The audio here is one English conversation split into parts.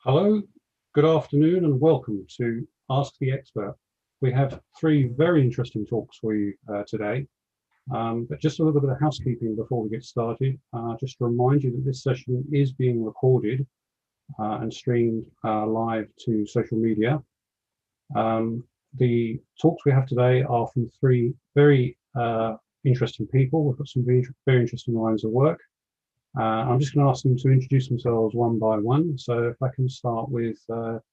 Hello, good afternoon, and welcome to Ask the Expert. We have three very interesting talks for you today, but just a little bit of housekeeping before we get started. Just to remind you that this session is being recorded and streamed live to social media. The talks we have today are from three very interesting people. We've got some very interesting lines of work. I'm just going to ask them to introduce themselves one by one. So if I can start with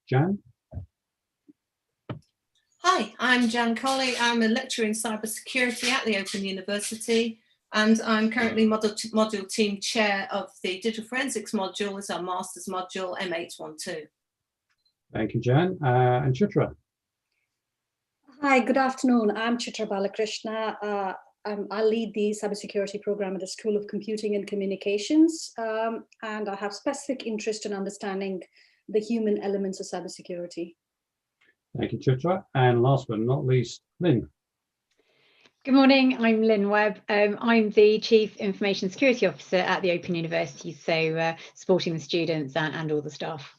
Jan. Hi, I'm Jan Colley. I'm a lecturer in cybersecurity at the Open University, and I'm currently module team chair of the digital forensics module as our master's module M812. Thank you, Jan. And Chitra. Hi, good afternoon. I'm Chitra Balakrishna. I lead the cybersecurity program at the School of Computing and Communications, and I have specific interest in understanding the human elements of cybersecurity. Thank you, Chitra. And last but not least, Lynn. Good morning, I'm Lynn Webb. I'm the Chief Information Security Officer at the Open University, so supporting the students and all the staff.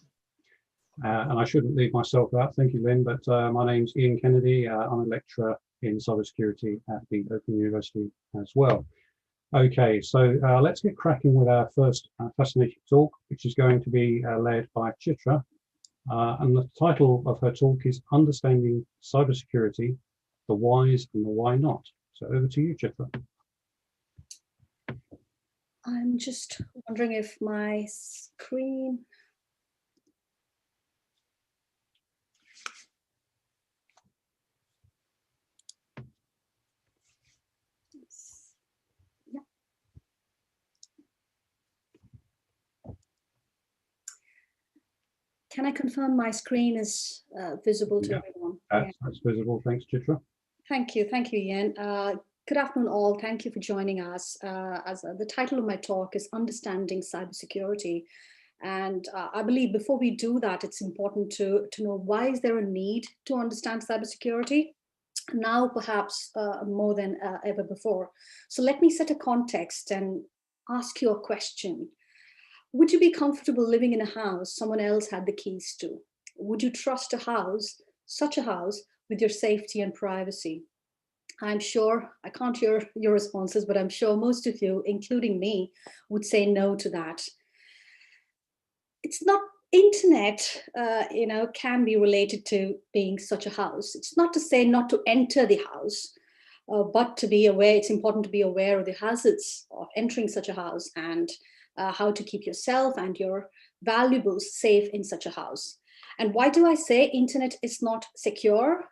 And I shouldn't leave myself out, thank you, Lynn, but my name's Ian Kennedy. I'm a lecturer in cybersecurity at the Open University as well. Okay, so let's get cracking with our first fascinating talk, which is going to be led by Chitra. And the title of her talk is Understanding Cybersecurity, the Whys and the Why Not. So over to you, Chitra. I'm just wondering if my screen... Can I confirm my screen is visible to everyone? That's visible. Thanks, Chitra. Thank you, Ian. Good afternoon, all. Thank you for joining us. The title of my talk is Understanding Cybersecurity. And I believe before we do that, it's important to know why is there a need to understand cybersecurity? Now, perhaps more than ever before. So let me set a context and ask you a question. Would you be comfortable living in a house someone else had the keys to? Would you trust a house, such a house, with your safety and privacy? I'm sure, I can't hear your responses, but I'm sure most of you, including me, would say no to that. It's not internet, can be related to being such a house. It's not to say not to enter the house, but to be aware, it's important to be aware of the hazards of entering such a house and how to keep yourself and your valuables safe in such a house. And why do I say internet is not secure?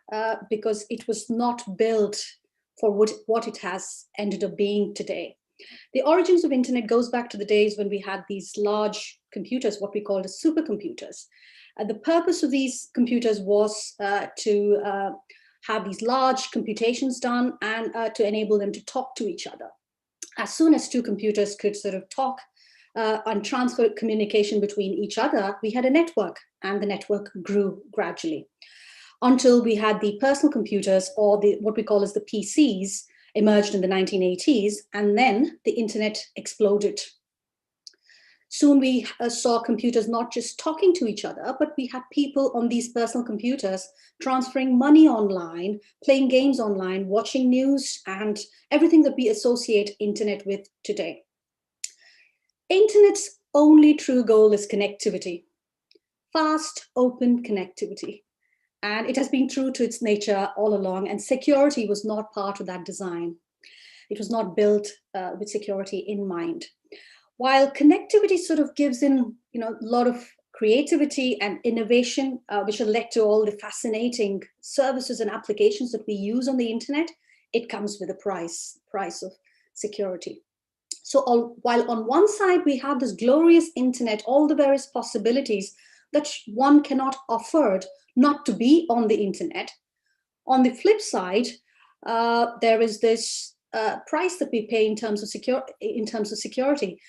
Because it was not built for what it has ended up being today. The origins of internet goes back to the days when we had these large computers, what we called as supercomputers. The purpose of these computers was to have these large computations done and to enable them to talk to each other. As soon as two computers could sort of talk and transfer communication between each other, we had a network, and the network grew gradually until we had the personal computers, or what we call as the PCs, emerged in the 1980s, and then the internet exploded. Soon we saw computers not just talking to each other, but we had people on these personal computers transferring money online, playing games online, watching news, and everything that we associate internet with today. Internet's only true goal is connectivity, fast, open connectivity. And it has been true to its nature all along, and security was not part of that design. It was not built with security in mind. While connectivity sort of gives in, a lot of creativity and innovation, which have led to all the fascinating services and applications that we use on the internet, it comes with a price of security. So while on one side we have this glorious internet, all the various possibilities that one cannot afford not to be on the internet, on the flip side, there is this price that we pay in terms of security.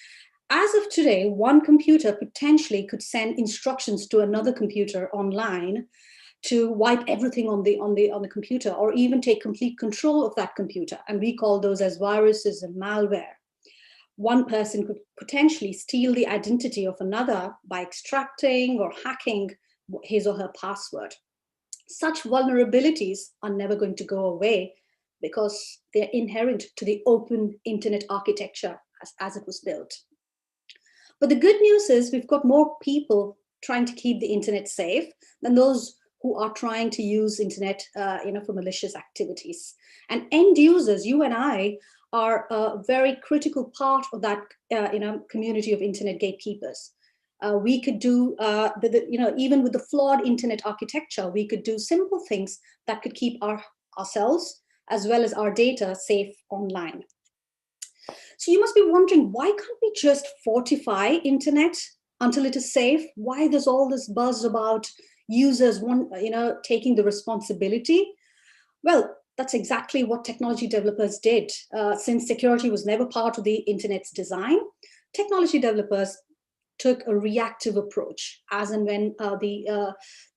As of today, one computer potentially could send instructions to another computer online to wipe everything on the computer, or even take complete control of that computer. And we call those as viruses and malware. one person could potentially steal the identity of another by extracting or hacking his or her password. Such vulnerabilities are never going to go away because they're inherent to the open internet architecture as it was built. But the good news is we've got more people trying to keep the internet safe than those who are trying to use internet for malicious activities. And end users, you and I, are a very critical part of that community of internet gatekeepers. We could do, even with the flawed internet architecture, we could do simple things that could keep ourselves as well as our data safe online. So you must be wondering, why can't we just fortify internet until it is safe? Why there's all this buzz about users taking the responsibility? Well, that's exactly what technology developers did. Since security was never part of the internet's design, technology developers took a reactive approach. As and when the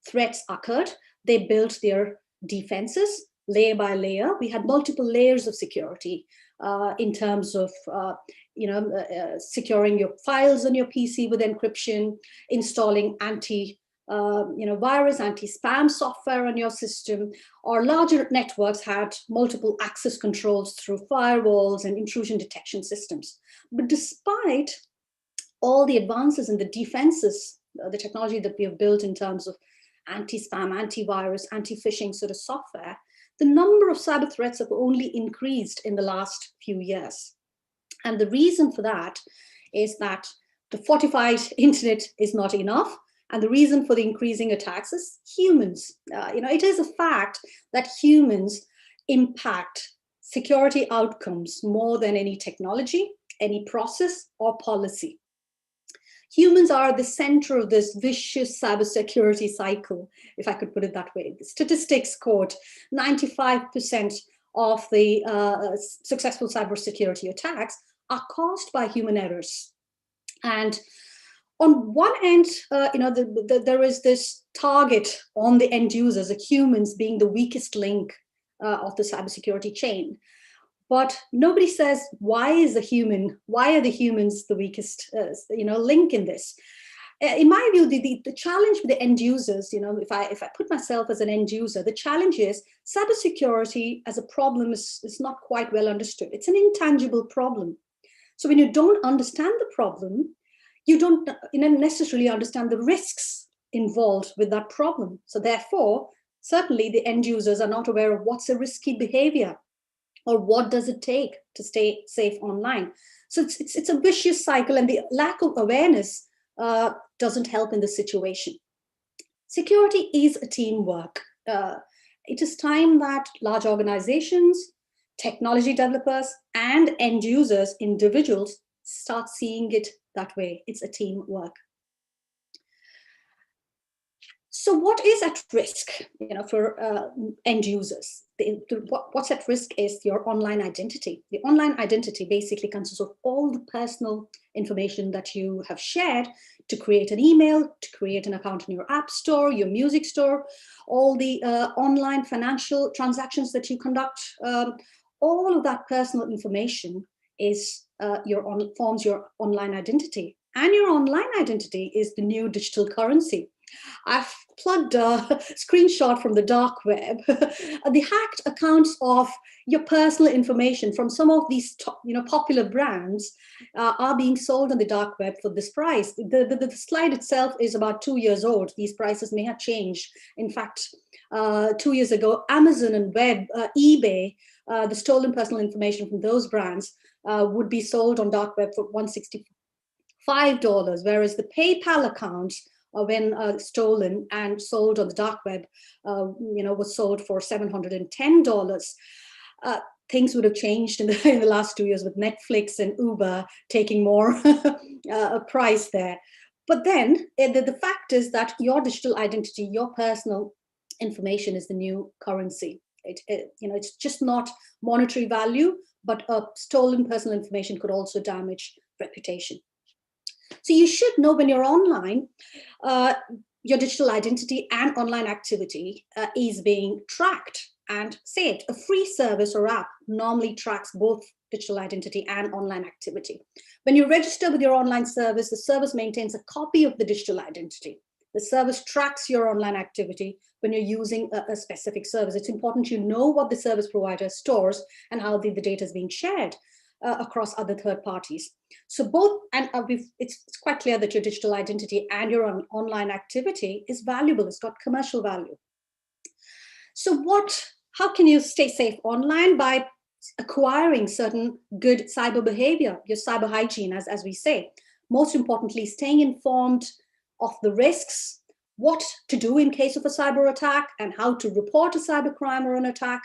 threats occurred, they built their defenses layer by layer. We had multiple layers of security in terms of securing your files on your PC with encryption, installing virus, anti-spam software on your system, or larger networks had multiple access controls through firewalls and intrusion detection systems. But despite all the advances in the defenses, the technology that we have built in terms of anti-spam, antivirus, anti-phishing sort of software, the number of cyber threats have only increased in the last few years. And the reason for that is that the fortified internet is not enough. And the reason for the increasing attacks is humans. It is a fact that humans impact security outcomes more than any technology, any process, or policy. Humans are the center of this vicious cybersecurity cycle, if I could put it that way. The statistics quote 95% of the successful cybersecurity attacks are caused by human errors. And on one end, there is this target on the end users, the humans being the weakest link of the cybersecurity chain. But nobody says, why are the humans the weakest link in this? In my view, the challenge with the end users, if I put myself as an end user, the challenge is cybersecurity as a problem is not quite well understood. It's an intangible problem. So when you don't understand the problem, you don't necessarily understand the risks involved with that problem. So therefore, certainly the end users are not aware of what's a risky behavior or what does it take to stay safe online. So it's a vicious cycle, and the lack of awareness doesn't help in the situation. Security is a teamwork. It is time that large organizations, technology developers, and end users, individuals, start seeing it that way. It's a teamwork. So what is at risk, for end users? What's at risk is your online identity. The online identity basically consists of all the personal information that you have shared to create an email, to create an account in your app store, your music store, all the online financial transactions that you conduct. All of that personal information is forms your online identity. And your online identity is the new digital currency. I've plugged a screenshot from the dark web. The hacked accounts of your personal information from some of these popular brands are being sold on the dark web for this price. The slide itself is about 2 years old. These prices may have changed. In fact, 2 years ago, Amazon and eBay, the stolen personal information from those brands would be sold on dark web for $165, whereas the PayPal accounts, when stolen and sold on the dark web, was sold for $710. Things would have changed in the last 2 years with Netflix and Uber taking more a price there. But then the fact is that your digital identity, your personal information is the new currency. It's just not monetary value, but stolen personal information could also damage reputation. So you should know when you're online, your digital identity and online activity is being tracked and saved. A free service or app normally tracks both digital identity and online activity. When you register with your online service, the service maintains a copy of the digital identity. The service tracks your online activity when you're using a specific service. It's important you know what the service provider stores and how the data is being shared across other third parties. So both, and it's quite clear that your digital identity and your online activity is valuable. It's got commercial value. So how can you stay safe online? By acquiring certain good cyber behavior, your cyber hygiene, as we say. Most importantly, staying informed of the risks, what to do in case of a cyber attack, and how to report a cyber crime or an attack.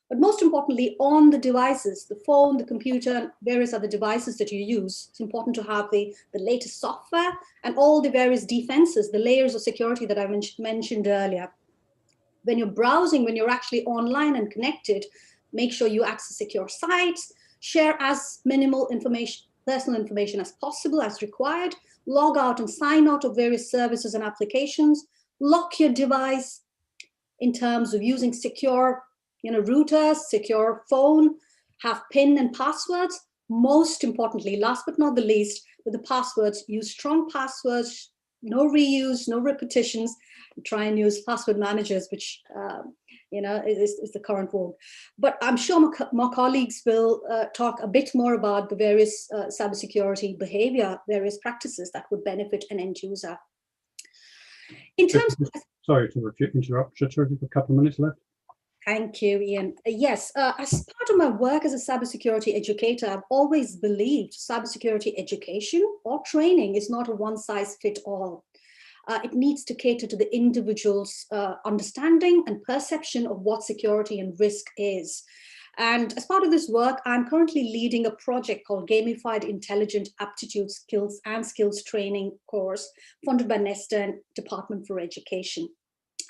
But most importantly, on the devices, the phone, the computer, and various other devices that you use, it's important to have the latest software and all the various defenses, the layers of security that I mentioned earlier. When you're browsing, when you're actually online and connected, make sure you access secure sites, share as minimal personal information as possible as required, log out and sign out of various services and applications, lock your device in terms of using secure routers, secure phone, have PIN and passwords. Most importantly, last but not the least, with the passwords, use strong passwords, no reuse, no repetitions. Try and use password managers, which is the current vogue. But I'm sure my colleagues will talk a bit more about the various cybersecurity behavior, various practices that would benefit an end user. In terms of, sorry to interrupt, Chitra, you've got a couple of minutes left. Thank you, Ian. Yes, as part of my work as a cybersecurity educator, I've always believed cybersecurity education or training is not a one-size-fits-all. It needs to cater to the individual's understanding and perception of what security and risk is. And as part of this work, I'm currently leading a project called Gamified Intelligent Aptitude Skills and Skills Training course, funded by Nesta and Department for Education.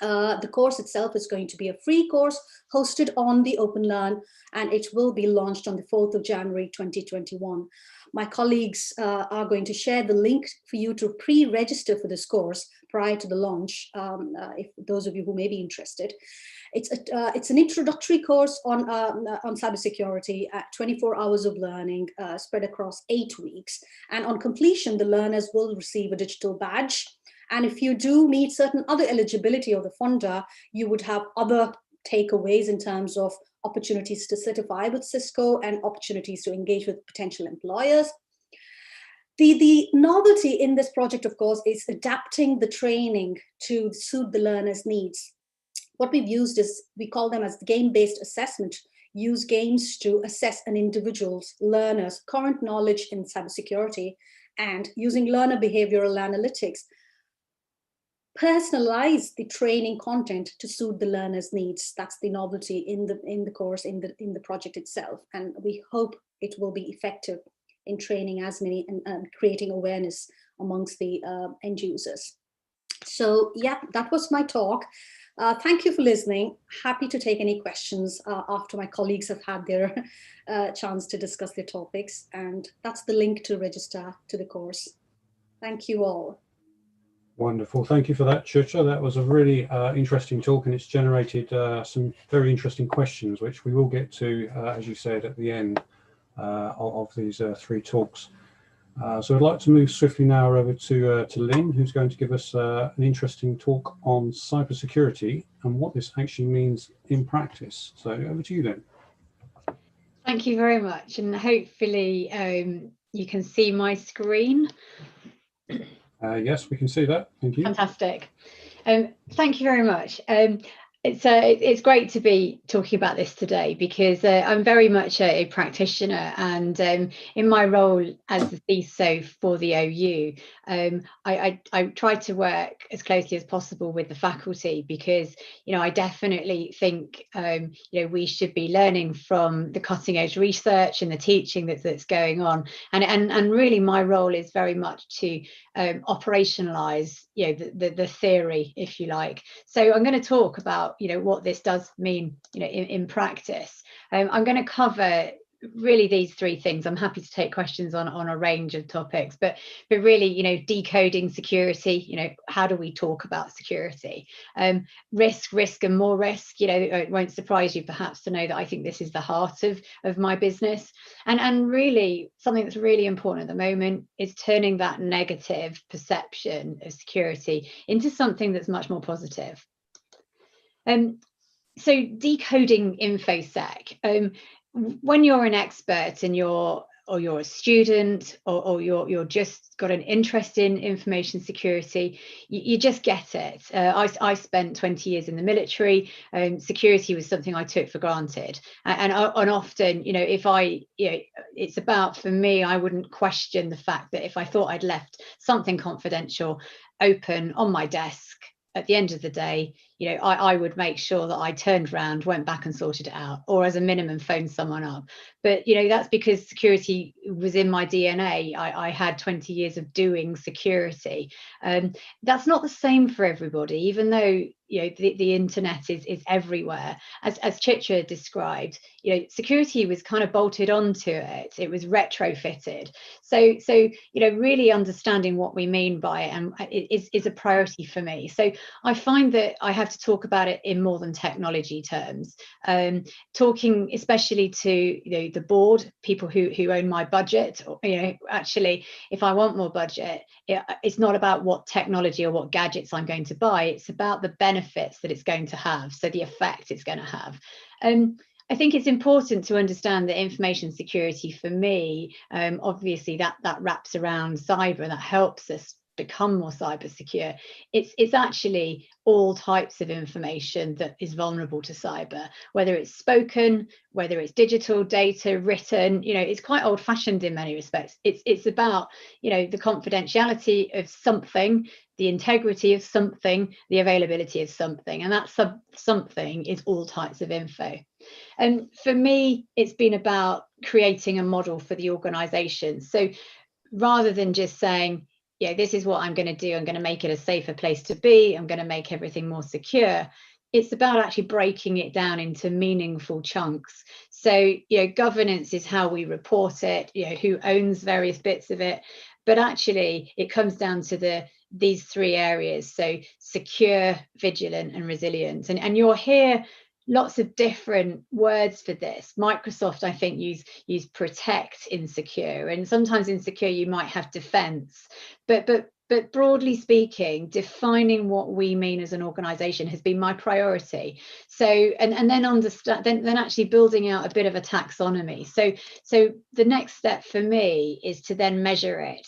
The course itself is going to be a free course hosted on the OpenLearn, and it will be launched on the 4th of January 2021. My colleagues are going to share the link for you to pre-register for this course prior to the launch, if those of you who may be interested. It's an introductory course on cybersecurity, 24 hours of learning spread across 8 weeks. And on completion, the learners will receive a digital badge. And if you do meet certain other eligibility of the funder, you would have other takeaways in terms of opportunities to certify with Cisco and opportunities to engage with potential employers. The novelty in this project, of course, is adapting the training to suit the learner's needs. What we've used is, we call them as game-based assessment, use games to assess an individual's learner's current knowledge in cybersecurity, and using learner behavioral analytics, personalize the training content to suit the learner's needs. That's the novelty in the course, in the project itself, and we hope it will be effective in training as many and creating awareness amongst the end users. So yeah, that was my talk. Thank you for listening. Happy to take any questions after my colleagues have had their chance to discuss their topics, and that's the link to register to the course. Thank you all. Wonderful. Thank you for that, Chitra. That was a really interesting talk, and it's generated some very interesting questions, which we will get to, as you said, at the end of these 3 talks. So I'd like to move swiftly now over to Lynn, who's going to give us an interesting talk on cybersecurity and what this actually means in practice. So over to you, Lynn. Thank you very much, and hopefully you can see my screen. Yes, we can see that. Thank you. Fantastic. Thank you very much. It's great to be talking about this today, because I'm very much a practitioner, and in my role as the CISO for the OU, I try to work as closely as possible with the faculty, because I definitely think we should be learning from the cutting edge research and the teaching that's going on, and really my role is very much to operationalize the theory, if you like. So I'm going to talk about what this does mean in practice. I'm going to cover really these three things. I'm happy to take questions on a range of topics, but really, you know, decoding security, you know, how do we talk about security? Risk and more risk, you know, it won't surprise you perhaps to know that I think this is the heart of my business. And really something that's really important at the moment is turning that negative perception of security into something that's much more positive. So decoding InfoSec, when you're an expert and you're a student or you're just got an interest in information security, you just get it. I spent 20 years in the military. Security was something I took for granted, and often, you know, it's about, for me, I wouldn't question the fact that if I thought I'd left something confidential open on my desk, at the end of the day, you know, I would make sure that I turned around, went back and sorted it out, or as a minimum phoned someone up. But, you know, that's because security was in my DNA. I had 20 years of doing security. That's not the same for everybody, even though, you know, the internet is everywhere. As Chitra described, you know, security was kind of bolted onto it. It was retrofitted. So you know, really understanding what we mean by it and is a priority for me. So I find that I have to talk about it in more than technology terms, talking especially to, you know, the board, people who own my budget. Or, you know, actually, if I want more budget, it's not about what technology or what gadgets I'm going to buy. It's about the benefits that it's going to have, so the effect it's going to have. I think it's important to understand that information security, for me, obviously that wraps around cyber, and that helps us become more cyber secure. It's actually all types of information that is vulnerable to cyber, whether it's spoken, whether it's digital, data, written. You know, it's quite old-fashioned in many respects. It's about, you know, the confidentiality of something, the integrity of something, the availability of something, and that something is all types of info. And for me, it's been about creating a model for the organization. So rather than just saying, yeah, this is what I'm going to do, I'm going to make it a safer place to be, I'm going to make everything more secure, it's about actually breaking it down into meaningful chunks. So, you know, governance is how we report it, you know, who owns various bits of it, but actually it comes down to these three areas. So secure, vigilant, and resilient. And you'll hear lots of different words for this. Microsoft, I think, use protect in secure, and sometimes in secure you might have defense, but broadly speaking, defining what we mean as an organization has been my priority. So and then understand, then actually building out a bit of a taxonomy. So the next step for me is to then measure it.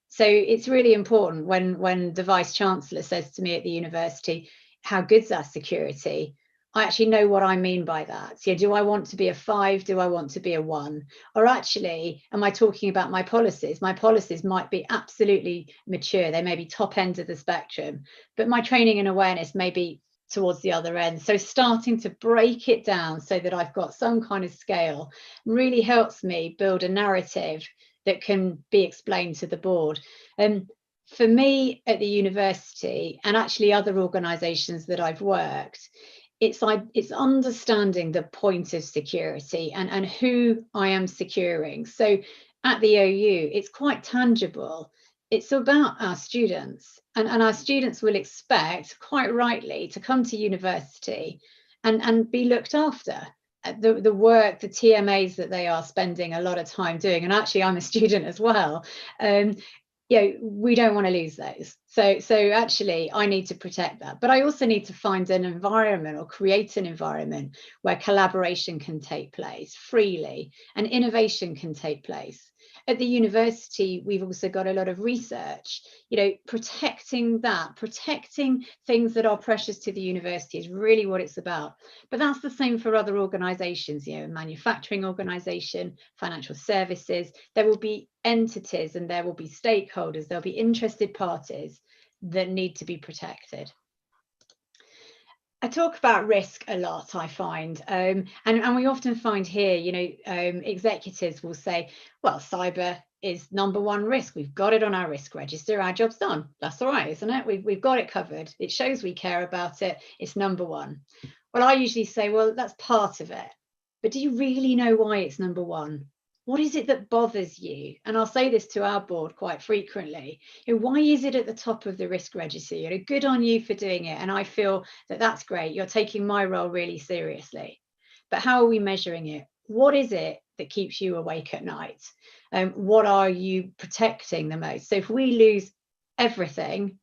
So it's really important when the Vice Chancellor says to me at the university, how good's our security? I actually know what I mean by that. So do I want to be a 5? Do I want to be a 1? Or actually, am I talking about my policies? My policies might be absolutely mature. They may be top end of the spectrum, but my training and awareness may be towards the other end. So starting to break it down so that I've got some kind of scale really helps me build a narrative that can be explained to the board. For me at the university, and actually other organizations that I've worked, it's understanding the point of security and who I am securing. So at the OU, it's quite tangible. It's about our students, and our students will expect, quite rightly, to come to university and be looked after. The work, the TMAs that they are spending a lot of time doing, and actually I'm a student as well, you know, we don't want to lose those. So actually I need to protect that, but I also need to find an environment or create an environment where collaboration can take place freely and innovation can take place. At the university, we've also got a lot of research, you know, protecting things that are precious to the university is really what it's about. But that's the same for other organizations, you know, manufacturing organization, financial services. There will be entities and there will be stakeholders, there'll be interested parties that need to be protected. I talk about risk a lot, I find, and we often find here, you know, executives will say, well, cyber is #1 risk. We've got it on our risk register. Our job's done. That's all right, isn't it? We've got it covered. It shows we care about it. It's #1. Well, I usually say, well, that's part of it. but do you really know why it's number one? What is it that bothers you? And I'll say this to our board quite frequently. Why is it at the top of the risk register? Good on you for doing it. And I feel that that's great. You're taking my role really seriously. But how are we measuring it? What is it that keeps you awake at night? What are you protecting the most? So if we lose everything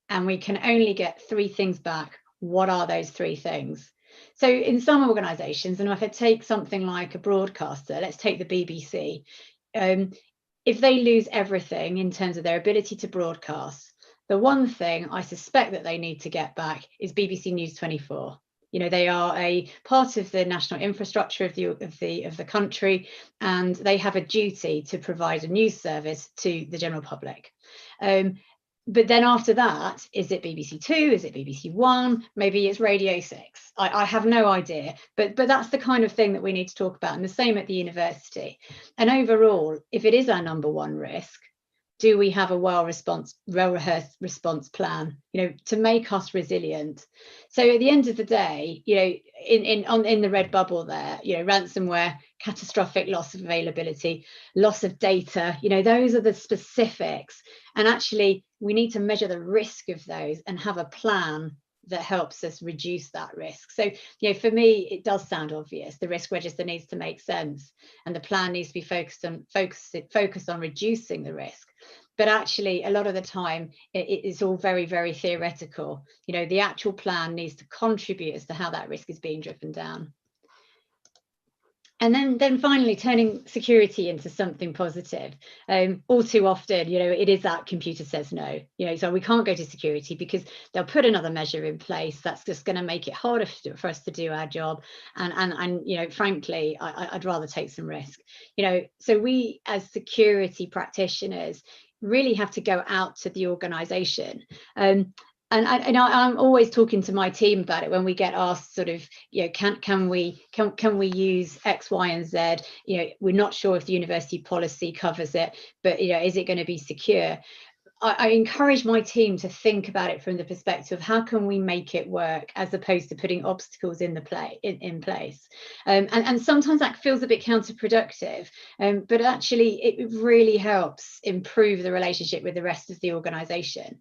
and we can only get 3 things back, what are those 3 things? So in some organisations, and if I take something like a broadcaster, let's take the BBC, if they lose everything in terms of their ability to broadcast, the one thing I suspect that they need to get back is BBC News 24. They are a part of the national infrastructure of the country, and they have a duty to provide a news service to the general public. But then after that, is it BBC 2? Is it BBC 1? Maybe it's Radio 6. I have no idea. But that's the kind of thing that we need to talk about. And the same at the university. And overall, if it is our number one risk, do we have a well-rehearsed response plan, to make us resilient? So at the end of the day, in the red bubble there, ransomware, catastrophic loss of availability, loss of data, those are the specifics. And actually, we need to measure the risk of those and have a plan that helps us reduce that risk. So, for me, it does sound obvious. The risk register needs to make sense, and the plan needs to be focused on reducing the risk. But actually, a lot of the time, it's all very, very theoretical. The actual plan needs to contribute as to how that risk is being driven down. And then finally, turning security into something positive. All too often, it is that computer says no. So we can't go to security because they'll put another measure in place that's just going to make it harder for us to do our job. And frankly, I'd rather take some risk. So we as security practitioners really have to go out to the organisation. And I'm always talking to my team about it when we get asked sort of, can we use X, Y, and Z? We're not sure if the university policy covers it, but is it going to be secure? I encourage my team to think about it from the perspective of how can we make it work, as opposed to putting obstacles in place. And sometimes that feels a bit counterproductive, but actually it really helps improve the relationship with the rest of the organisation.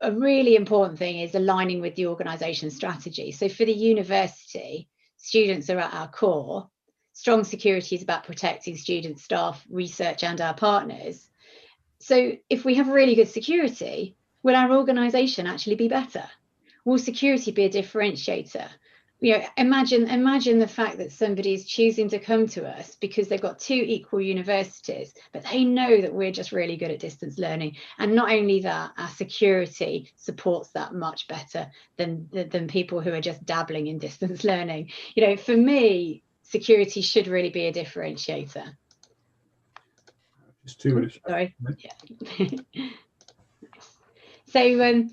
A really important thing is aligning with the organisation strategy. So for the university, students are at our core. Strong security is about protecting students, staff, research, and our partners. So if we have really good security, will our organisation actually be better? Will security be a differentiator? Imagine the fact that somebody is choosing to come to us because they've got 2 equal universities, but they know that we're just really good at distance learning. And not only that, our security supports that much better than people who are just dabbling in distance learning. For me, security should really be a differentiator. Just 2 minutes. Sorry. Yeah. So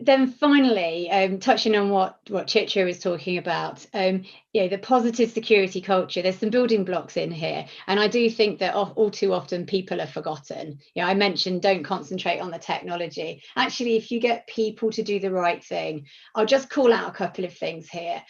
then finally, touching on what Chitra was talking about, the positive security culture, there's some building blocks in here. And I do think that all too often people are forgotten. I mentioned don't concentrate on the technology. Actually, if you get people to do the right thing, I'll just call out a couple of things here.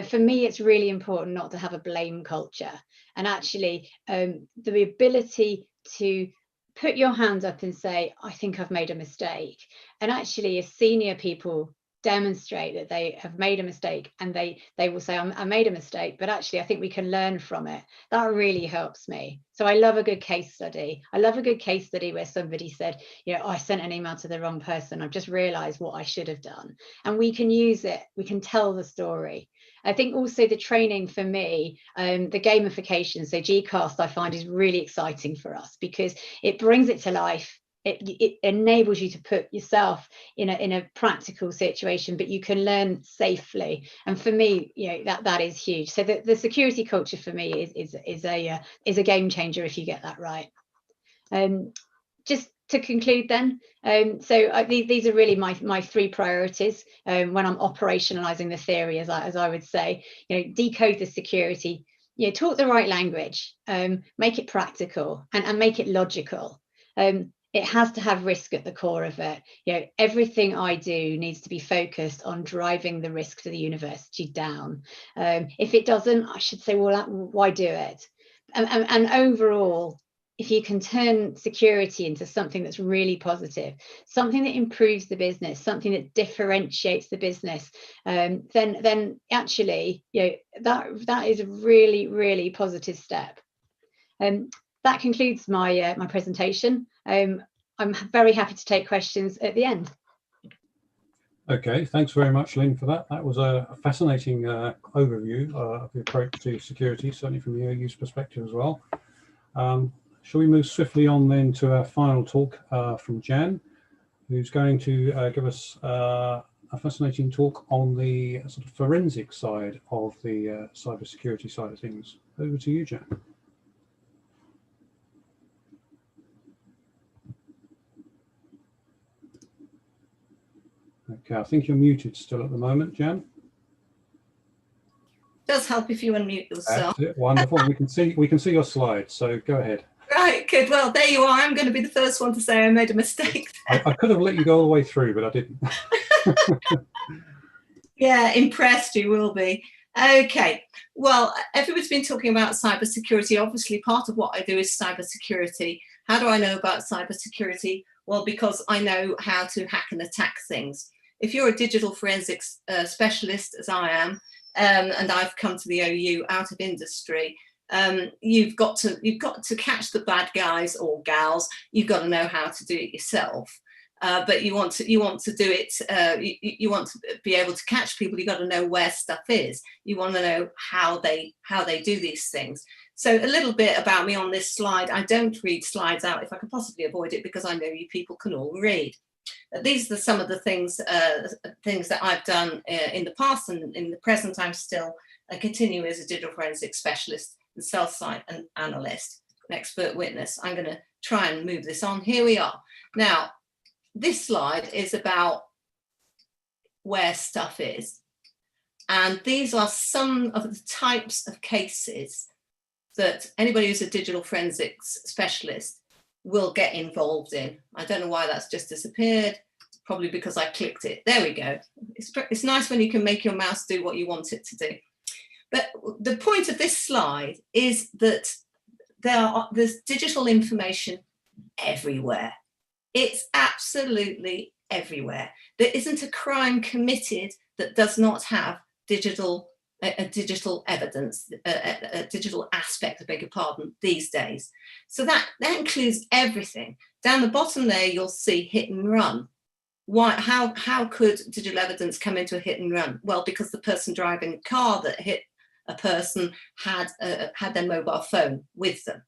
For me, it's really important not to have a blame culture. And actually, the ability to put your hand up and say, I think I've made a mistake. And actually, as senior people demonstrate that they have made a mistake, and they will say, I made a mistake, but actually I think we can learn from it. That really helps me. So I love a good case study. I love a good case study where somebody said, I sent an email to the wrong person. I've just realized what I should have done. And we can use it. We can tell the story. I think also the training for me, the gamification, so GCAST, I find is really exciting for us because it brings it to life. It enables you to put yourself in a practical situation, but you can learn safely. And for me, that is huge. So the security culture for me is a game changer if you get that right. Just to conclude then, these are really my 3 priorities when I'm operationalizing the theory, as I would say. Decode the security, talk the right language, make it practical, and make it logical. it has to have risk at the core of it. You know, everything I do needs to be focused on driving the risk to the university down. If it doesn't, I should say, well, why do it? And overall, if you can turn security into something that's really positive, something that improves the business, something that differentiates the business, then actually, you know, that is a really, really positive step. That concludes my my presentation. I'm very happy to take questions at the end. Okay, thanks very much, Lynn, for that. That was a fascinating overview of the approach to security, certainly from the OU's perspective as well. Shall we move swiftly on then to our final talk from Jan, who's going to give us a fascinating talk on the sort of forensic side of the cybersecurity side of things. Over to you, Jan. Okay, I think you're muted still at the moment, Jan. Does help if you unmute yourself. That's it. Wonderful. we can see your slides, so go ahead. Right, good. Well, there you are. I'm going to be the first one to say I made a mistake. I could have let you go all the way through, but I didn't. Yeah, impressed you will be. Okay, well, everybody's been talking about cybersecurity. Obviously, part of what I do is cybersecurity. How do I know about cybersecurity? Well, because I know how to hack and attack things. If you're a digital forensics specialist, as I am, and I've come to the OU out of industry, you've got to catch the bad guys or gals. You've got to know how to do it yourself. But you want to do it. You want to be able to catch people. You've got to know where stuff is. You want to know how they do these things. So a little bit about me on this slide. I don't read slides out if I can possibly avoid it, because I know you people can all read. These are some of the things that I've done in the past, and in the present I'm still continue as a digital forensics specialist and self-site and analyst, an expert witness. I'm going to try and move this on. Here we are. Now, this slide is about where stuff is. And these are some of the types of cases that anybody who's a digital forensics specialist will get involved in. I don't know why that's just disappeared, probably because I clicked it. There we go. It's nice when you can make your mouse do what you want it to do. But the point of this slide is that there's digital information everywhere. It's absolutely everywhere. There isn't a crime committed that does not have digital evidence, a digital aspect, I beg your pardon, these days. So that includes everything. Down the bottom there, you'll see hit and run. Why? How could digital evidence come into a hit and run? Well, because the person driving the car that hit a person had their mobile phone with them.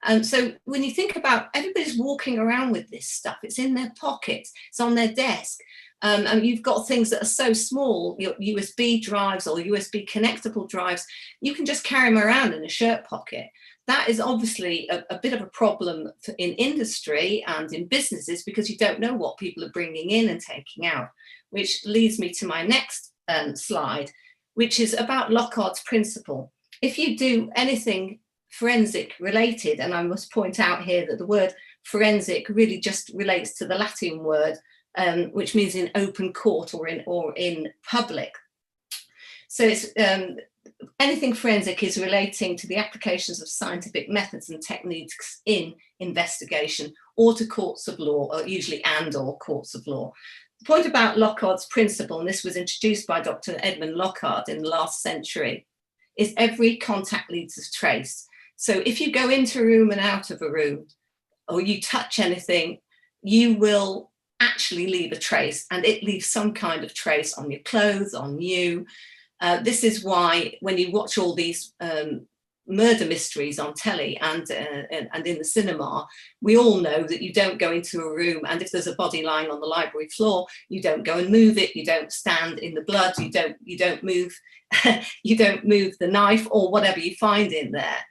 And so when you think about, everybody's walking around with this stuff, it's in their pockets, it's on their desk. And you've got things that are so small, your USB drives or USB connectable drives, you can just carry them around in a shirt pocket. That is obviously a bit of a problem in industry and in businesses, because you don't know what people are bringing in and taking out, which leads me to my next slide, which is about Locard's principle. If you do anything forensic related, and I must point out here that the word forensic really just relates to the Latin word, which means in open court or in public. So it's anything forensic is relating to the applications of scientific methods and techniques in investigation, or to courts of law, or usually or courts of law. The point about Locard's principle, and this was introduced by Dr. Edmund Locard in the last century, is every contact leaves a trace. So if you go into a room and out of a room, or you touch anything, you will actually leave a trace, and it leaves some kind of trace on your clothes, on you. This is why when you watch all these murder mysteries on telly and in the cinema, we all know that you don't go into a room, and if there's a body lying on the library floor, you don't go and move it, you don't stand in the blood, you don't move you don't move the knife or whatever you find in there.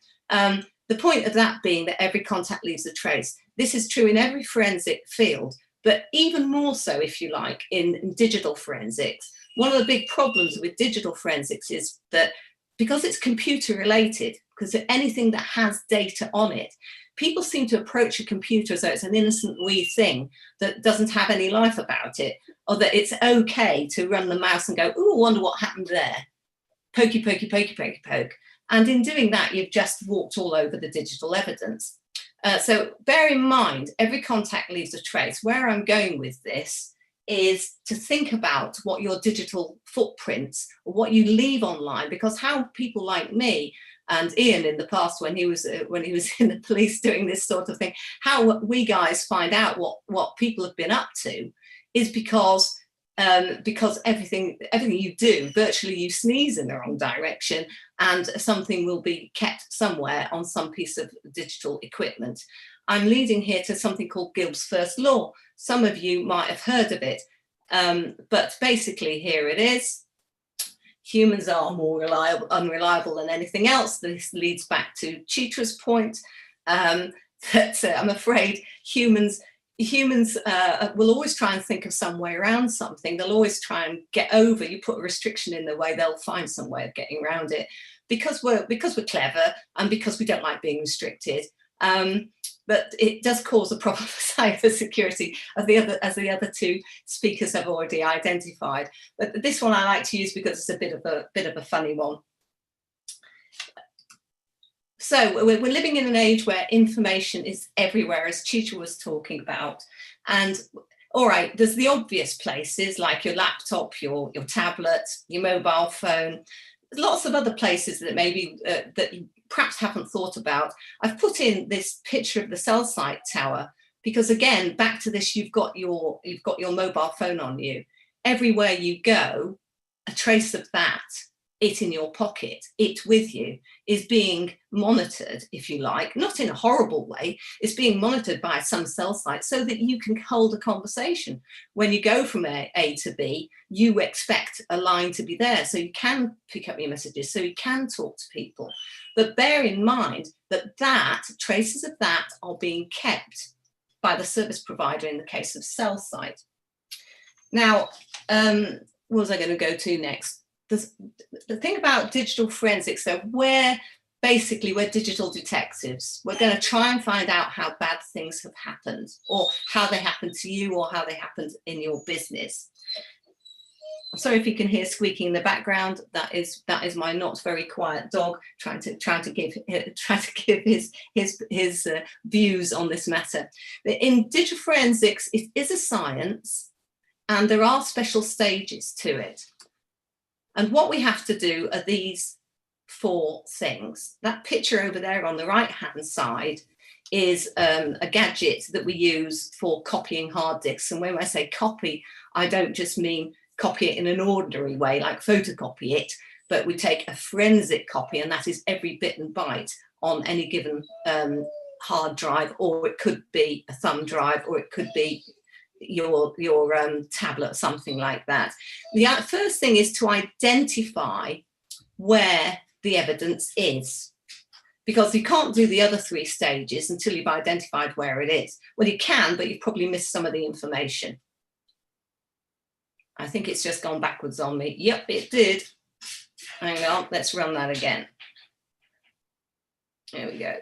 The point of that being that every contact leaves a trace. This is true in every forensic field, but even more so, if you like, in digital forensics. One of the big problems with digital forensics is that because it's computer related, because anything that has data on it, people seem to approach a computer as though it's an innocent wee thing that doesn't have any life about it, or that it's okay to run the mouse and go, oh, I wonder what happened there. Pokey, pokey, pokey, pokey, poke. And in doing that, you've just walked all over the digital evidence. So bear in mind, every contact leaves a trace. Where I'm going with this is to think about what your digital footprints, or what you leave online, because how people like me and Ian in the past, when he was in the police doing this sort of thing, how we guys find out what people have been up to is because everything you do, virtually you sneeze in the wrong direction and something will be kept somewhere on some piece of digital equipment. I'm leading here to something called Gill's first law. Some of you might have heard of it, but basically here it is. Humans are more unreliable than anything else. This leads back to Chitra's point that I'm afraid humans will always try and think of some way around something. They'll always try and get over. You put a restriction in their way, they'll find some way of getting around it, because we're clever and because we don't like being restricted. But it does cause a problem for cybersecurity, as the other two speakers have already identified. But this one I like to use because it's a bit of a funny one. So we're living in an age where information is everywhere, as Chitra was talking about. And all right, there's the obvious places like your laptop, your tablet, your mobile phone. Lots of other places that maybe that you perhaps haven't thought about. I've put in this picture of the cell site tower because, again, back to this, you've got your mobile phone on you. Everywhere you go, a trace of that, it in your pocket, it with you, is being monitored, if you like, not in a horrible way. It's being monitored by some cell site so that you can hold a conversation. When you go from A to B, you expect a line to be there so you can pick up your messages, so you can talk to people. But bear in mind that traces of that are being kept by the service provider in the case of cell site. Now, what was I going to go to next? The thing about digital forensics, so we're digital detectives. We're going to try and find out how bad things have happened, or how they happened to you, or how they happened in your business. I'm sorry if you can hear squeaking in the background. That is my not very quiet dog trying to give his views on this matter. In digital forensics, it is a science, and there are special stages to it. And what we have to do are these 4 things. That picture over there on the right-hand side is a gadget that we use for copying hard disks. And when I say copy, I don't just mean copy it in an ordinary way, like photocopy it, but we take a forensic copy, and that is every bit and byte on any given hard drive, or it could be a thumb drive, or it could be your tablet, something like that. The first thing is to identify where the evidence is, because you can't do the other 3 stages until you've identified where it is. Well, you can, but you've probably missed some of the information. I think it's just gone backwards on me. Yep, it did. Hang on, let's run that again. There we go.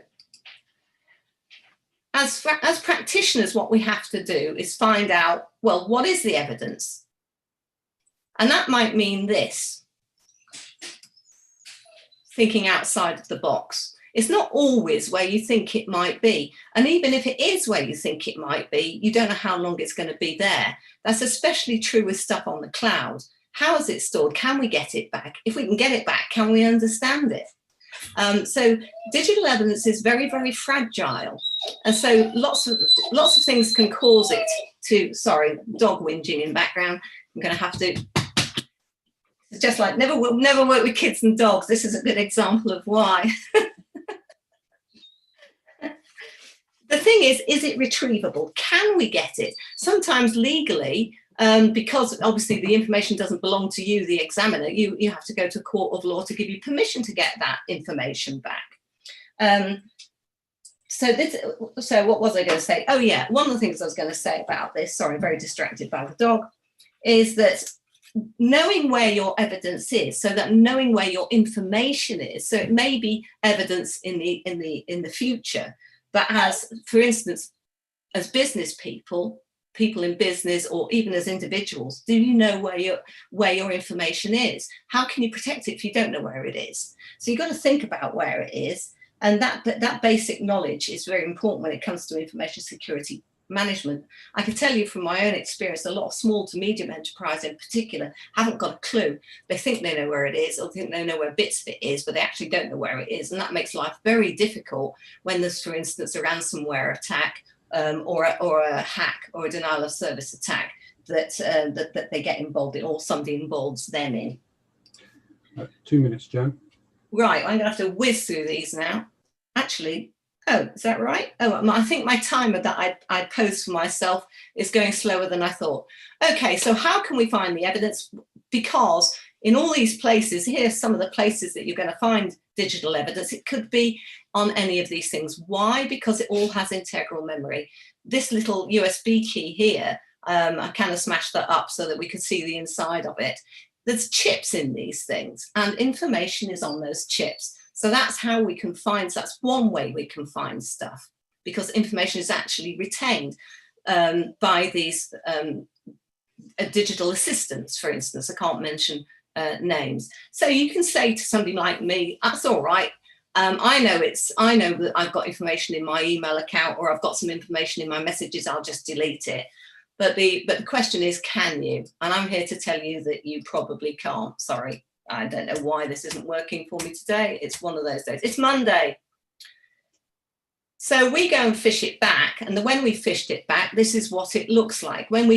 As practitioners, what we have to do is find out, well, what is the evidence? And that might mean this: thinking outside of the box. It's not always where you think it might be. And even if it is where you think it might be, you don't know how long it's going to be there. That's especially true with stuff on the cloud. How is it stored? Can we get it back? If we can get it back, can we understand it? So digital evidence is very, very fragile. And so lots of things can cause it to, sorry, dog whinging in background. I'm going to have to, it's just like never work with kids and dogs. This is a good example of why. The thing is it retrievable? Can we get it? Sometimes legally, because obviously the information doesn't belong to you, the examiner, you have to go to a court of law to give you permission to get that information back. So what was I going to say? Oh yeah, one of the things I was going to say about this, sorry, I'm very distracted by the dog, is that knowing where your evidence is, so that knowing where your information is, so it may be evidence in the future, But as, for instance, as business people in business, or even as individuals, do you know where your information is? How can you protect it if you don't know where it is? So you've got to think about where it is. And that basic knowledge is very important when it comes to information security management. I can tell you from my own experience, a lot of small to medium enterprise in particular haven't got a clue. They think they know where it is, or think they know where bits of it is, but they actually don't know where it is. And that makes life very difficult when there's, for instance, a ransomware attack, or a hack or a denial of service attack that they get involved in, or somebody involves them in. 2 minutes, Jan. Right, I'm going to have to whiz through these now. Actually, oh, is that right? Oh, I think my timer that I posed for myself is going slower than I thought. Okay, so how can we find the evidence? Because in all these places, here's some of the places that you're going to find digital evidence. It could be on any of these things. Why? Because it all has integral memory. This little USB key here, I kind of smashed that up so that we could see the inside of it. There's chips in these things, and information is on those chips. So that's how we can find, so that's one way we can find stuff, because information is actually retained by these digital assistants, for instance. I can't mention names. So you can say to somebody like me, that's all right. I know that I've got information in my email account, or I've got some information in my messages, I'll just delete it. But the question is, can you? And I'm here to tell you that you probably can't. Sorry, I don't know why this isn't working for me today. It's one of those days. It's Monday. So we go and fish it back, and when we fished it back, this is what it looks like. When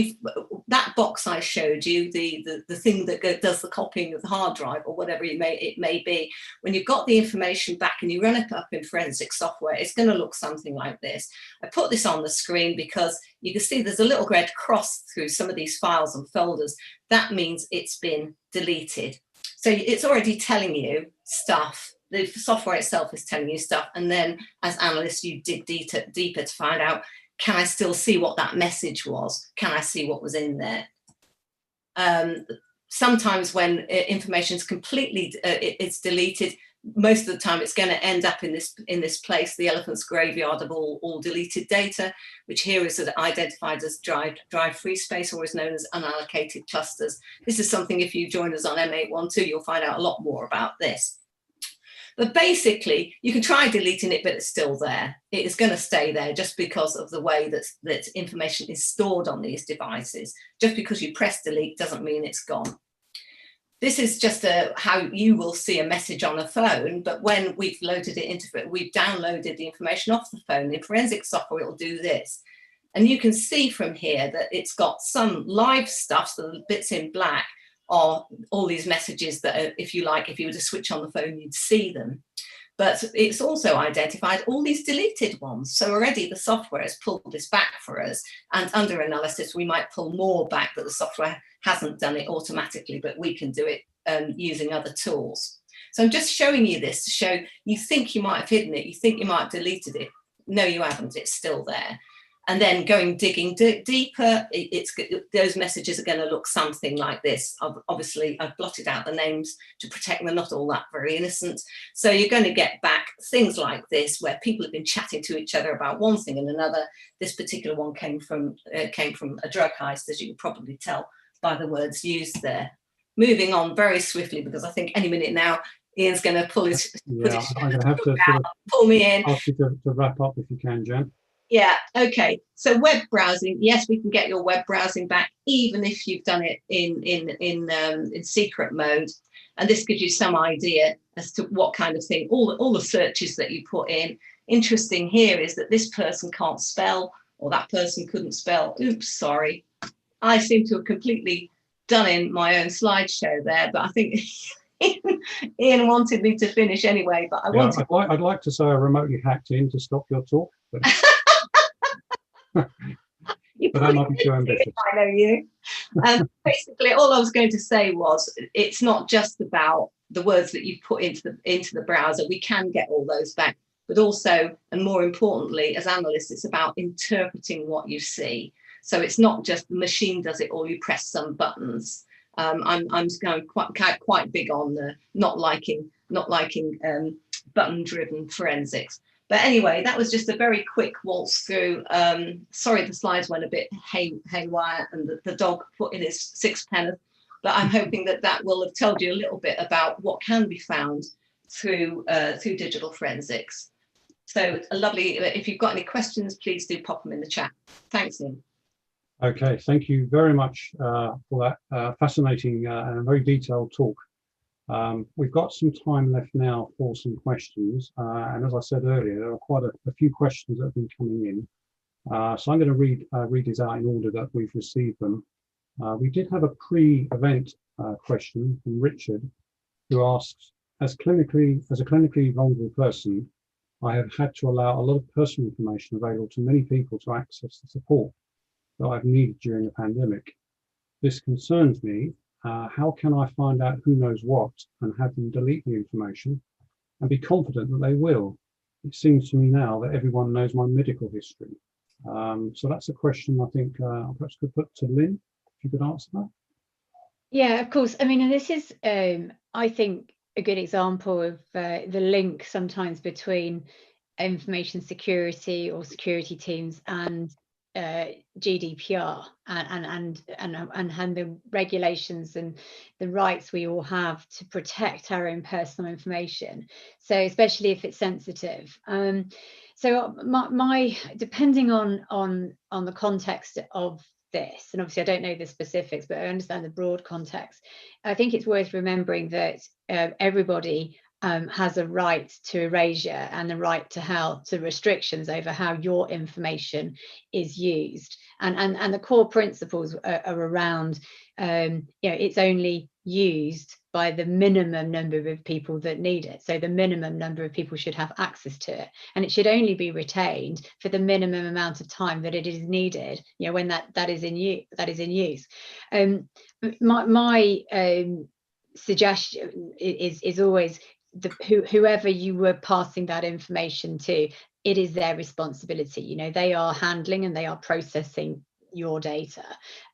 that box I showed you, the thing that does the copying of the hard drive, or whatever it may be, when you've got the information back and you run it up in forensic software, it's going to look something like this. I put this on the screen because you can see there's a little red cross through some of these files and folders. That means it's been deleted. So it's already telling you stuff. The software itself is telling you stuff, and then as analysts you dig deeper to find out, can I still see what that message was? Can I see what was in there? Sometimes when information is completely it's deleted, most of the time it's going to end up in this place, the elephant's graveyard of all deleted data, which here is identified as drive free space, or is known as unallocated clusters. This is something, if you join us on M812, you'll find out a lot more about this. But basically, you can try deleting it, but it's still there. It is going to stay there just because of the way that information is stored on these devices. Just because you press delete doesn't mean it's gone. This is just how you will see a message on a phone, but when we've loaded it into it, we've downloaded the information off the phone. In forensic software, it will do this. And you can see from here that it's got some live stuff, so the bits in black are all these messages that are, if you were to switch on the phone, you'd see them. But it's also identified all these deleted ones. So already the software has pulled this back for us. And under analysis, we might pull more back, that the software hasn't done it automatically, but we can do it using other tools. So I'm just showing you this to show you think you might have hidden it. You think you might have deleted it. No, you haven't. It's still there. And then digging deeper, those messages are going to look something like this. Obviously, I've blotted out the names to protect them, not all that very innocent. So you're going to get back things like this, where people have been chatting to each other about one thing and another. This particular one came from a drug heist, as you can probably tell by the words used there. Moving on very swiftly, because I think any minute now, Ian's going to pull his... Yeah, I'm going to have to pull me in. Ask you to wrap up if you can, Jan. Yeah, okay. So web browsing, yes, we can get your web browsing back, even if you've done it in secret mode. And this gives you some idea as to what kind of thing, all the searches that you put in. Interesting here is that this person can't spell, or that person couldn't spell. Oops, sorry. I seem to have completely done in my own slideshow there, but I think Ian wanted me to finish anyway. But I'd like to say I remotely hacked in to stop your talk. But... but that might be too ambitious. I know you. Basically, all I was going to say was, it's not just about the words that you put into the browser. We can get all those back, but also, and more importantly, as analysts, it's about interpreting what you see. So it's not just the machine does it, or you press some buttons. I'm going quite big on the not liking button-driven forensics. But anyway, that was just a very quick waltz through. Sorry, the slides went a bit haywire and the dog put in his sixpence, but I'm hoping that that will have told you a little bit about what can be found through digital forensics. So lovely. If you've got any questions, please do pop them in the chat. Thanks, Ian. Okay, thank you very much for that fascinating and very detailed talk. We've got some time left now for some questions, and as I said earlier, there are quite a few questions that have been coming in. So I'm going to read these out in order that we've received them. We did have a pre-event question from Richard, who asks, as a clinically vulnerable person, I have had to allow a lot of personal information available to many people to access the support that I've needed during the pandemic. This concerns me. How can I find out who knows what and have them delete the information and be confident that they will? It seems to me now that everyone knows my medical history. So that's a question I think I perhaps could put to Lynn, if you could answer that. Yeah, of course. I mean, and this is, I think, a good example of the link sometimes between information security or security teams and GDPR and the regulations and the rights we all have to protect our own personal information. So especially if it's sensitive. So my depending on the context of this, and obviously I don't know the specifics, but I understand the broad context. I think it's worth remembering that everybody has a right to erasure and the right to restrictions over how your information is used, and the core principles are around it's only used by the minimum number of people that need it. So the minimum number of people should have access to it, and it should only be retained for the minimum amount of time that it is needed, when that is in use. My suggestion is always whoever you were passing that information to, it is their responsibility. They are handling and they are processing your data,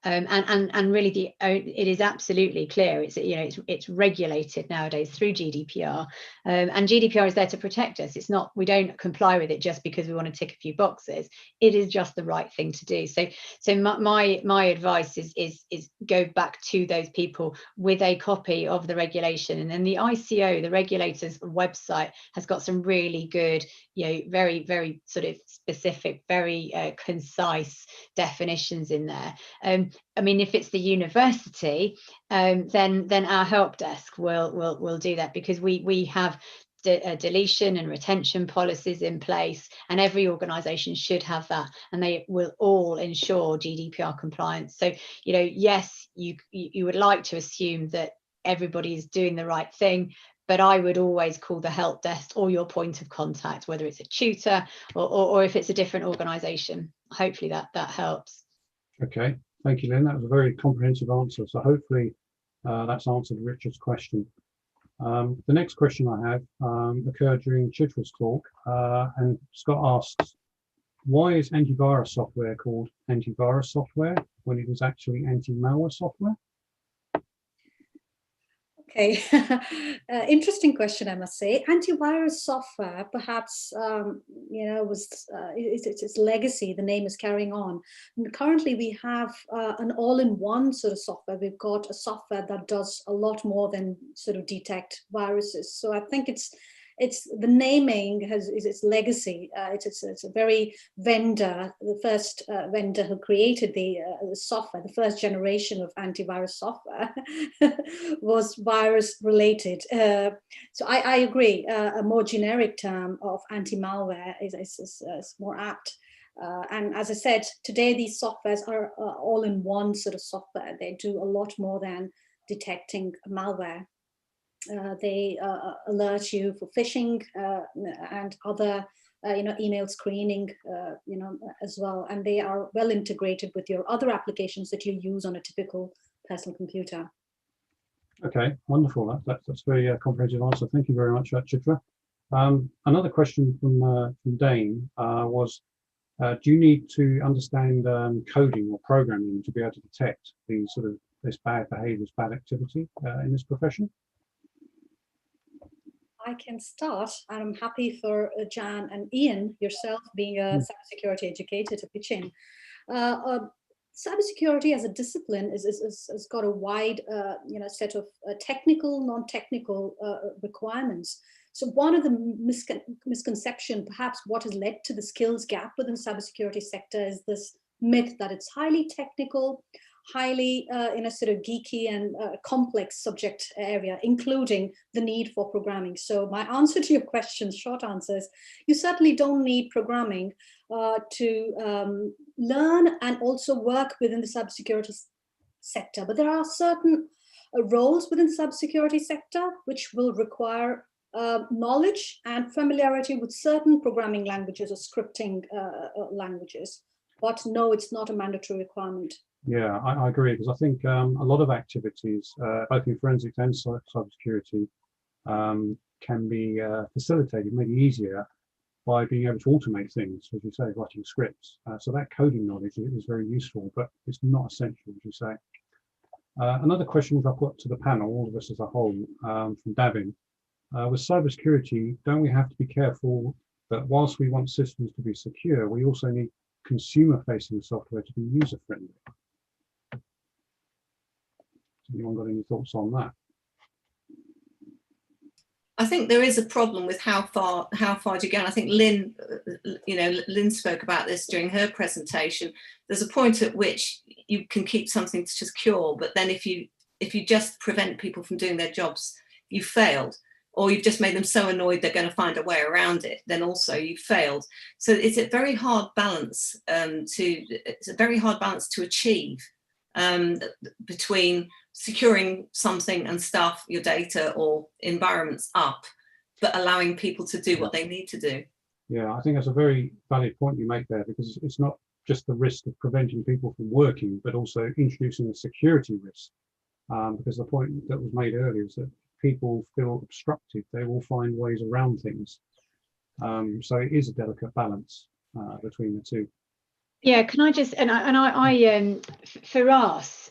and really it is absolutely clear. It's regulated nowadays through GDPR, and GDPR is there to protect us. It's not, we don't comply with it just because we want to tick a few boxes. It is just the right thing to do. So my advice is go back to those people with a copy of the regulation, and then the ICO, the regulator's website, has got some really good, very, very sort of specific, very concise definitions in there. I mean, if it's the university, then our help desk will do that, because we have deletion and retention policies in place, and every organization should have that, and they will all ensure GDPR compliance. So yes, you would like to assume that everybody is doing the right thing, but I would always call the help desk or your point of contact, whether it's a tutor or if it's a different organization. Hopefully that helps. Okay, thank you, Lynn. That was a very comprehensive answer. So hopefully that's answered Richard's question. The next question I have occurred during Chitra's talk, and Scott asks, why is antivirus software called antivirus software when it is actually anti-malware software? Okay, interesting question, I must say. Antivirus software, perhaps, its legacy, the name is carrying on. And currently, we have an all-in-one sort of software. We've got a software that does a lot more than sort of detect viruses. So I think it's the naming is its legacy. It's a very vendor, the first vendor who created the software, the first generation of antivirus software was virus related. So I agree, a more generic term of anti-malware is more apt. And as I said, today these softwares are all in one sort of software. They do a lot more than detecting malware. They alert you for phishing and other, email screening, as well. And they are well integrated with your other applications that you use on a typical personal computer. Okay, wonderful. That's a very comprehensive answer. Thank you very much, Chitra. Another question from Dane was, do you need to understand coding or programming to be able to detect the sort of this bad behavior, bad activity in this profession? I can start, and I'm happy for Jan and Ian, yourself being a cybersecurity educator, to pitch in. Cybersecurity as a discipline has got a wide set of technical, non-technical requirements. So one of the misconception, perhaps what has led to the skills gap within the cybersecurity sector, is this myth that it's highly technical, highly sort of geeky and complex subject area, including the need for programming. So my answer to your question, short answer, is you certainly don't need programming to learn and also work within the cybersecurity sector. But there are certain roles within the cybersecurity sector which will require knowledge and familiarity with certain programming languages or scripting languages. But no, it's not a mandatory requirement. Yeah, I agree, because I think a lot of activities, both in forensics and cybersecurity, can be facilitated, made easier by being able to automate things, as you say, writing scripts. So that coding knowledge is very useful, but it's not essential, as you say. Another question which I put to the panel, all of us as a whole, from Davin, with cybersecurity, don't we have to be careful that whilst we want systems to be secure, we also need consumer-facing software to be user-friendly? Anyone got any thoughts on that? I think there is a problem with how far do you go? And I think Lynn, Lynn spoke about this during her presentation. There's a point at which you can keep something secure, but then if you just prevent people from doing their jobs, you've failed, or you've just made them so annoyed they're going to find a way around it, then also you've failed. So it's a very hard balance to achieve between securing something and stuff, your data or environments up, but allowing people to do what they need to do. Yeah, I think that's a very valid point you make there, because it's not just the risk of preventing people from working, but also introducing a security risk. Because the point that was made earlier is that people feel obstructed, they will find ways around things. So it is a delicate balance between the two. Yeah, can I just, I for us,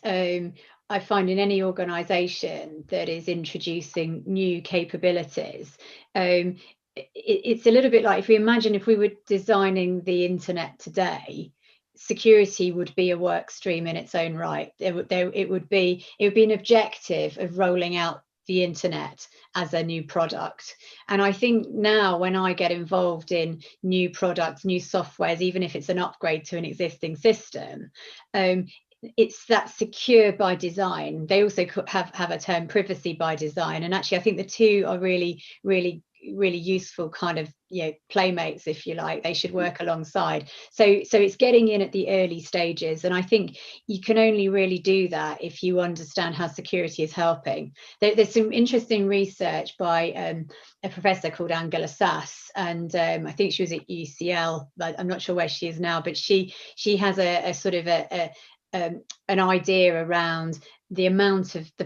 I find in any organisation that is introducing new capabilities, it's a little bit like, if we imagine if we were designing the internet today, security would be a work stream in its own right. It would be an objective of rolling out the internet as a new product. And I think now when I get involved in new products, new softwares, even if it's an upgrade to an existing system, it's that secure by design. They also have a term, privacy by design. And actually, I think the two are really, really, really useful kind of, playmates, if you like. They should work alongside. So it's getting in at the early stages. And I think you can only really do that if you understand how security is helping. There's some interesting research by a professor called Angela Sass, and I think she was at UCL, but I'm not sure where she is now, but she has a sort of an idea around the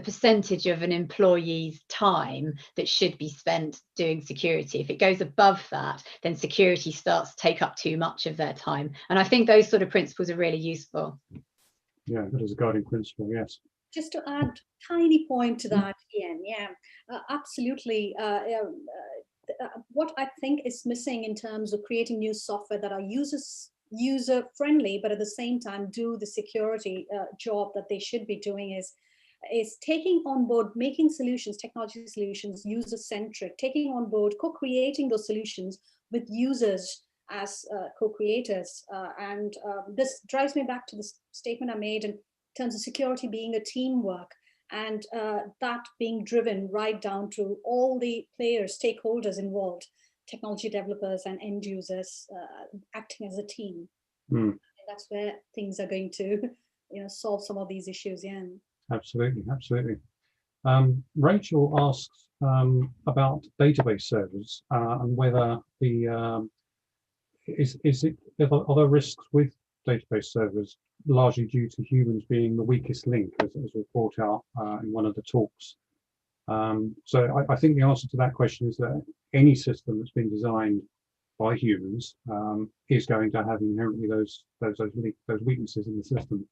percentage of an employee's time that should be spent doing security. If it goes above that, then security starts to take up too much of their time. And I think those sort of principles are really useful. Yeah, that is a guiding principle, yes. Just to add a tiny point to that, Ian, absolutely. What I think is missing in terms of creating new software that are user friendly, but at the same time do the security job that they should be doing, is taking on board, making solutions, technology solutions, user centric, taking on board, co-creating those solutions with users as co-creators. And this drives me back to the statement I made in terms of security being a teamwork, and that being driven right down to all the players, stakeholders involved, technology developers and end users acting as a team. And that's where things are going to solve some of these issues. Absolutely. Rachel asks about database servers and whether are there risks with database servers largely due to humans being the weakest link, as was brought out in one of the talks. So I think the answer to that question is that any system that's been designed by humans is going to have inherently those weaknesses in the system.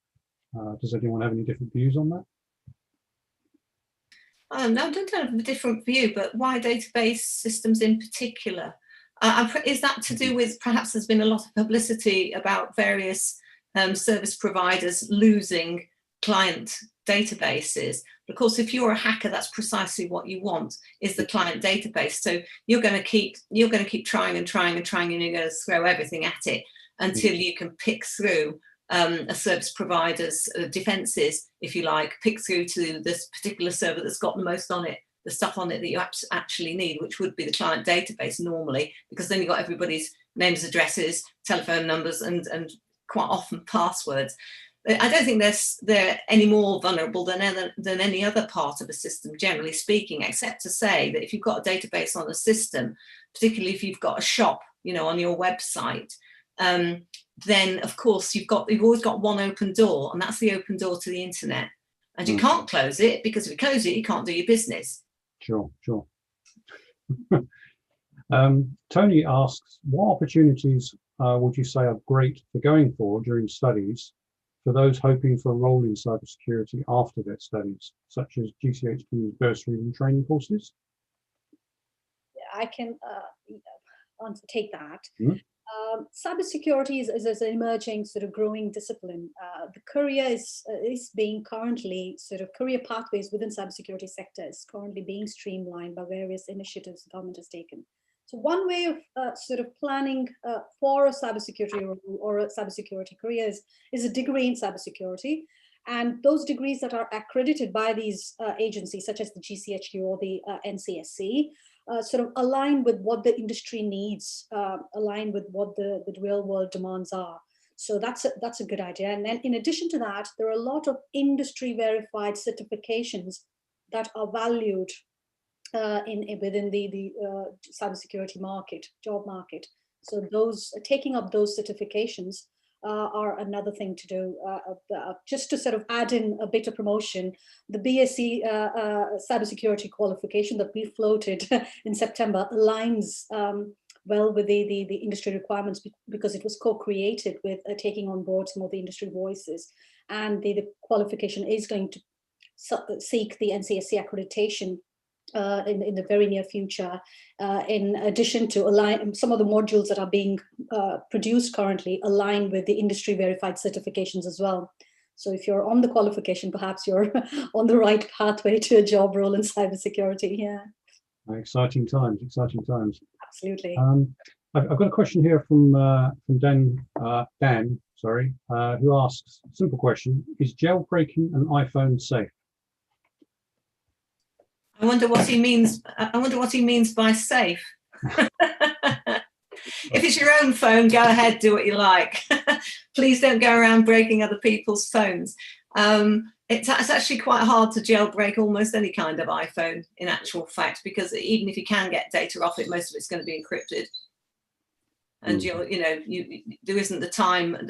Does anyone have any different views on that? No, I don't have a different view, but why database systems in particular? Is that to do with, perhaps there's been a lot of publicity about various service providers losing client databases? Of course, if you're a hacker, that's precisely what you want, is the client database. So you're going to keep trying and trying and trying, and you're going to throw everything at it until you can pick through a service provider's defenses, if you like, pick through to this particular server that's got the most on it, the stuff on it that you actually need, which would be the client database normally, because then you've got everybody's names, addresses, telephone numbers, and quite often passwords. I don't think they're any more vulnerable than any other part of a system, generally speaking, except to say that if you've got a database on a system, particularly if you've got a shop, on your website, then of course you've always got one open door, and that's the open door to the internet. And you can't close it, because if you close it, you can't do your business. Sure. Tony asks, what opportunities would you say are great for going for during studies for those hoping for a role in cybersecurity after their studies, such as GCHQ's bursaries and training courses? I can take that. Cybersecurity is an emerging sort of growing discipline. The career is being currently career pathways within cybersecurity sector is currently being streamlined by various initiatives the government has taken. So one way of planning for a cybersecurity role or a cybersecurity career is a degree in cybersecurity. And those degrees that are accredited by these agencies, such as the GCHQ or the NCSC, align with what the industry needs, align with what the real world demands are. So that's a good idea. And then in addition to that, there are a lot of industry verified certifications that are valued within the cybersecurity market, job market. So taking up those certifications are another thing to do. Just to add in a bit of promotion, the BSc cybersecurity qualification that we floated in September aligns well with the industry requirements, because it was co-created with taking on board some of the industry voices. And the qualification is going to seek the NCSC accreditation in the very near future, in addition to align some of the modules that are being produced currently align with the industry verified certifications as well. So if you're on the qualification, perhaps you're on the right pathway to a job role in cybersecurity. Yeah. Exciting times. Absolutely. I've got a question here from Dan, who asks, simple question, is jailbreaking an iPhone safe? I wonder what he means by safe. If it's your own phone, go ahead, do what you like. Please don't go around breaking other people's phones. It's actually quite hard to jailbreak almost any kind of iPhone, in actual fact, because even if you can get data off it, most of it's going to be encrypted. And there isn't the time and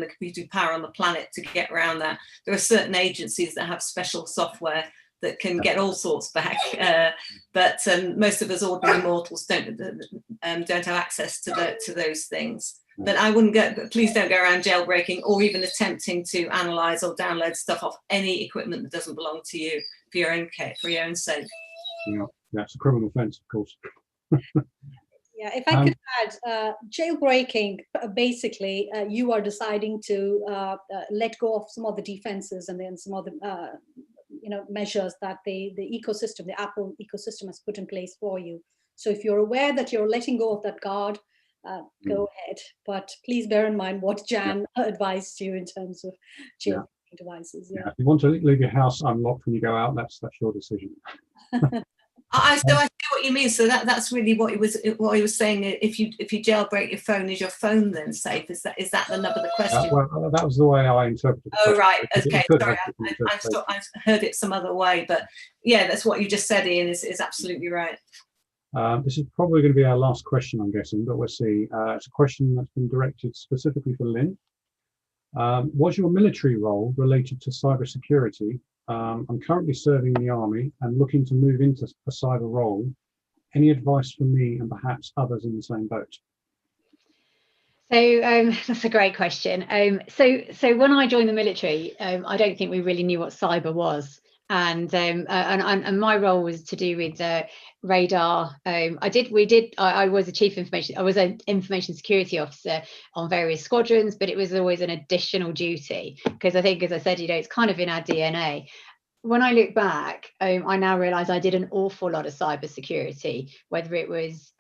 the computing power on the planet to get around that. There are certain agencies that have special software that can get all sorts back, but most of us ordinary mortals don't have access to those things. But I wouldn't go. Please don't go around jailbreaking or even attempting to analyze or download stuff off any equipment that doesn't belong to you for your own sake. Yeah, that's a criminal offence, of course. Yeah, if I could add, jailbreaking, basically, you are deciding to let go of some of the defenses and then some of the measures that the ecosystem, the Apple ecosystem, has put in place for you. So if you're aware that you're letting go of that guard, go ahead. But please bear in mind what Jan advised you in terms of jailbreaking devices. Yeah. If you want to leave your house unlocked when you go out, that's your decision. I see what you mean. So that's really what he was saying. If you jailbreak your phone, is your phone then safe? Is that the nub of the question? Well, that was the way I interpreted it. Oh right, okay. Sorry, I heard it some other way, but yeah, that's what you just said, Ian. Is absolutely right. This is probably going to be our last question, I'm guessing, but we'll see. It's a question that's been directed specifically for Lynn. Was your military role related to cybersecurity? I'm currently serving in the army and looking to move into a cyber role. Any advice for me and perhaps others in the same boat? So that's a great question. So when I joined the military, I don't think we really knew what cyber was. and my role was to do with radar. I was a an information security officer on various squadrons, but it was always an additional duty because I think, as I said, it's kind of in our DNA. When I look back, I now realise I did an awful lot of cybersecurity, whether it was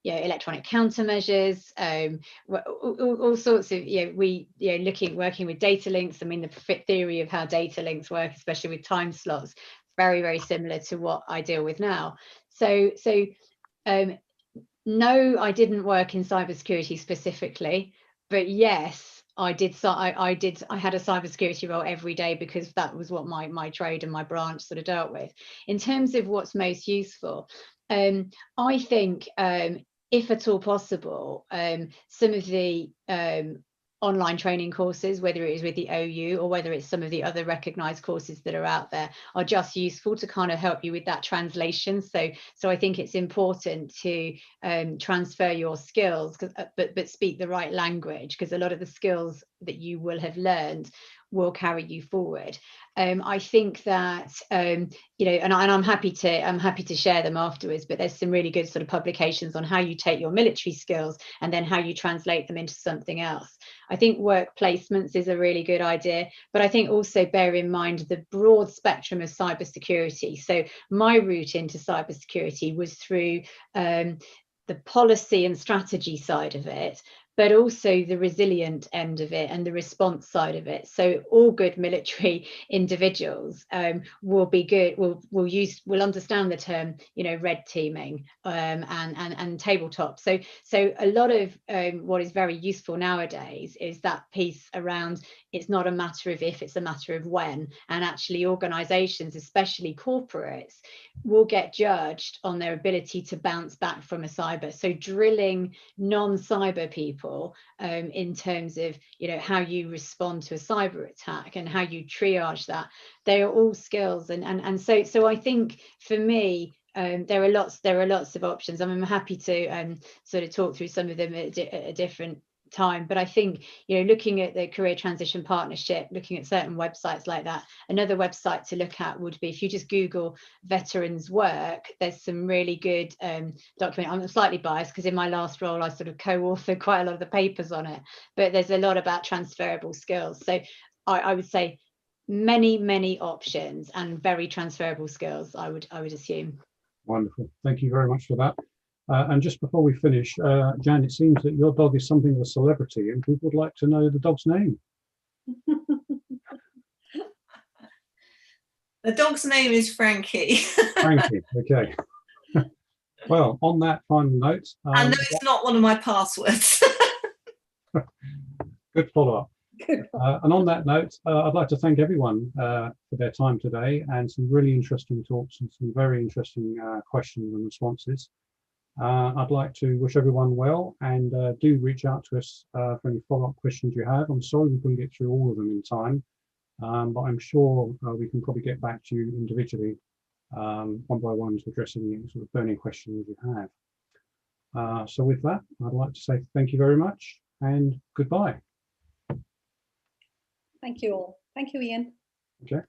electronic countermeasures, all sorts of working with data links. I mean, the theory of how data links work, especially with time slots, very, very similar to what I deal with now. So no, I didn't work in cybersecurity specifically, but yes, I did. I had a cybersecurity role every day because that was what my trade and my branch sort of dealt with. In terms of what's most useful, I think, if at all possible, some of the online training courses, whether it is with the OU or whether it's some of the other recognized courses that are out there, are just useful to kind of help you with that translation. So I think it's important to transfer your skills, but speak the right language, because a lot of the skills that you will have learned will carry you forward. I think that and I'm happy to share them afterwards, but there's some really good sort of publications on how you take your military skills and then how you translate them into something else. I think work placements is a really good idea, but I think also bear in mind the broad spectrum of cybersecurity. So my route into cybersecurity was through the policy and strategy side of it, but also the resilient end of it and the response side of it. So all good military individuals will be good, will understand the term, red teaming and tabletop. So a lot of what is very useful nowadays is that piece around, it's not a matter of if, it's a matter of when. And actually organizations, especially corporates, will get judged on their ability to bounce back from a cyber. So drilling non-cyber people in terms of how you respond to a cyber attack and how you triage that, they are all skills. And so I think for me, there are lots of options. I'm happy to sort of talk through some of them at a different time, but I think looking at the Career Transition Partnership, looking at certain websites like that. Another website to look at would be, if you just Google veterans work, there's some really good document. I'm slightly biased because in my last role I sort of co-authored quite a lot of the papers on it, but there's a lot about transferable skills. So I would say many options and very transferable skills, I would assume. Wonderful, thank you very much for that. And just before we finish, Jan, it seems that your dog is something of a celebrity and people would like to know the dog's name. The dog's name is Frankie. Frankie, okay. Well, on that final note. And no, it's not one of my passwords. Good follow-up. And on that note, I'd like to thank everyone for their time today, and some really interesting talks and some very interesting questions and responses. I'd like to wish everyone well, and do reach out to us for any follow-up questions you have. I'm sorry we couldn't get through all of them in time, but I'm sure we can probably get back to you individually, one by one, to address any sort of burning questions you have. So with that, I'd like to say thank you very much and goodbye. Thank you all. Thank you, Ian. Okay.